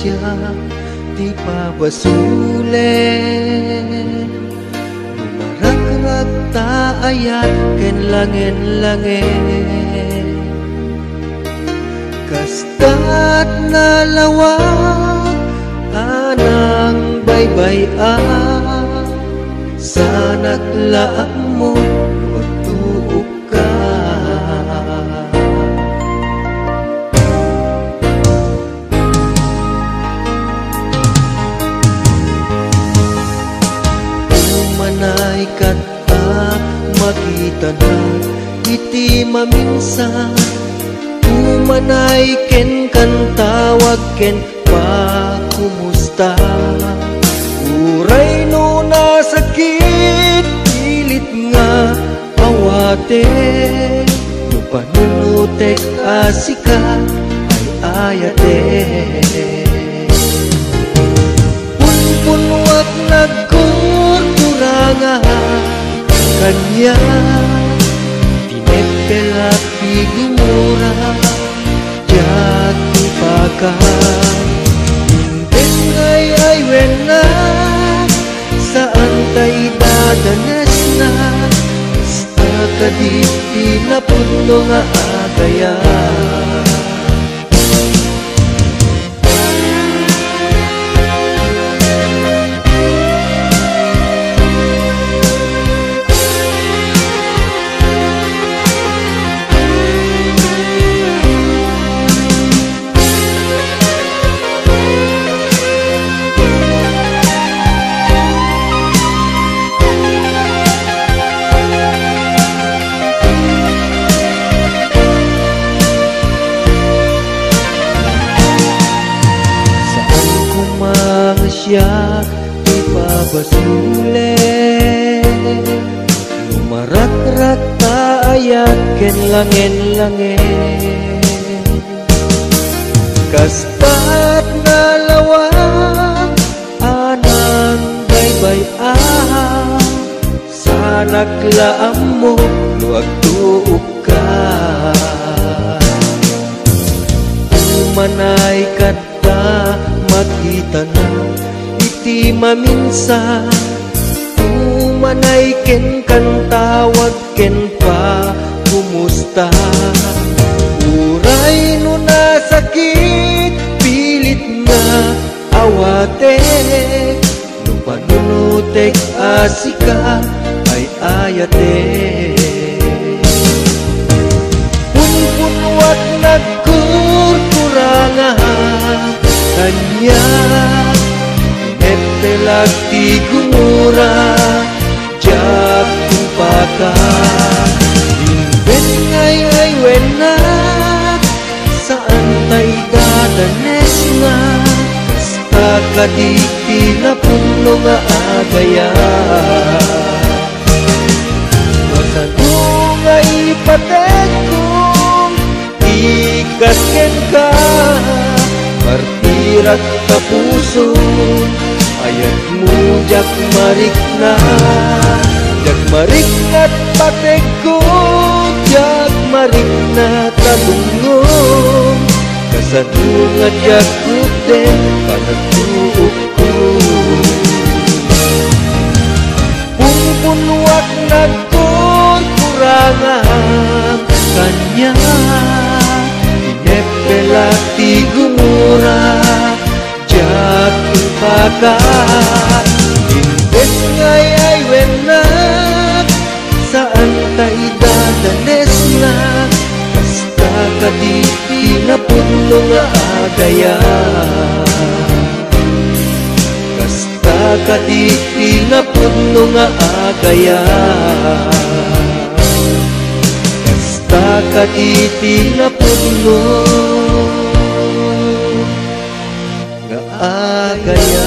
siya di pabasulen. Lumarak-rak taayat ken langen-langen, kastat na lawak anang baybay-an. Sa naglaang mo magtuog ka. Umanay kata makita na iti maminsan. Umanay ken kantawag ken pa kumusta. Uray no nasakit pilit nga awate. No panunutek asika ay ayate. Punpunwak nagkurkurangan kanya. Tinepelak bigumura jati pakan. Ay wena saan tayo dadanas na sa kaditi na puno nga agaya. Siya di pabasulen. Lumarak-rak taayat ken langen-langen, kastat na lawak anang baybay-an. Sa naglaam mo luag tuog ka. Umanay kata makita na iti maminsan. Umanay ken kantawag ken pa kumusta. Uray no nasakit pilit nga awate. No panunutek asika ay ayate. Punpunwat nagkurkurangan kanya. Tinepelak ti gumura jak kumpaka. Imbes ngay ay wena saan tay dadanes na kasta kaditi na puno nga agaya. Masano nga ipatek kong ikasken ka. Martirat ka puso ayat mo jak marik na. Jak marik na't patek ko, jak marik na talungong. Kasadungan jak kuten panagtuok ko. Pungpunwak nagkurkurangan kanya. Tinepelak ti gumura jak ipakan. Imbes ngay ay wenak saan tayo dadanes na kasta kaditi na puno nga agaya. Kasta kaditi na puno nga agaya. Kasta kaditi na puno nga agaya.